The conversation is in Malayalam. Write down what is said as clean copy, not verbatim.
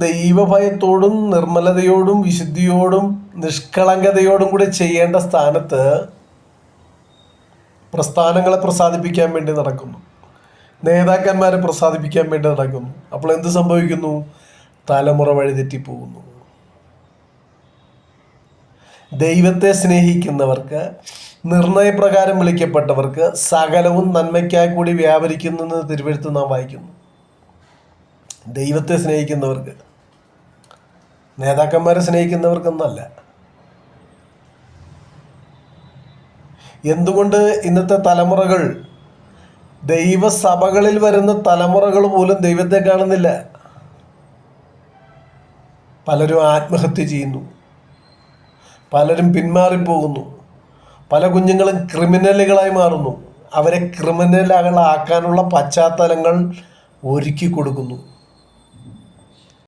ദൈവഭയത്തോടും നിർമ്മലതയോടും വിശുദ്ധിയോടും നിഷ്കളങ്കതയോടും കൂടി ചെയ്യേണ്ട സ്ഥാനത്ത് പ്രസ്ഥാനങ്ങളെ പ്രസാദിപ്പിക്കാൻ വേണ്ടി നടക്കുന്നു, നേതാക്കന്മാരെ പ്രസാദിപ്പിക്കാൻ വേണ്ടി നടക്കുന്നു. അപ്പോൾ എന്ത് സംഭവിക്കുന്നു? തലമുറ വഴിതെറ്റിപ്പോകുന്നു. ദൈവത്തെ സ്നേഹിക്കുന്നവർക്ക്, നിർണയപ്രകാരം വിളിക്കപ്പെട്ടവർക്ക് സകലവും നന്മയ്ക്കായി കൂടി വ്യാപരിക്കുന്നു തിരുവെഴുത്ത് നാം വായിക്കുന്നു. ദൈവത്തെ സ്നേഹിക്കുന്നവർക്ക്, നേതാക്കന്മാരെ സ്നേഹിക്കുന്നവർക്കൊന്നല്ല. എന്തുകൊണ്ട് ഇന്നത്തെ തലമുറകൾ, ദൈവസഭകളിൽ വരുന്ന തലമുറകൾ പോലും ദൈവത്തെ കാണുന്നില്ല? പലരും ആത്മഹത്യ ചെയ്യുന്നു, പലരും പിന്മാറിപ്പോകുന്നു, പല കുഞ്ഞുങ്ങളും ക്രിമിനലുകളായി മാറുന്നു. അവരെ ക്രിമിനലുകളാക്കാനുള്ള പശ്ചാത്തലങ്ങൾ ഒരുക്കി കൊടുക്കുന്നു.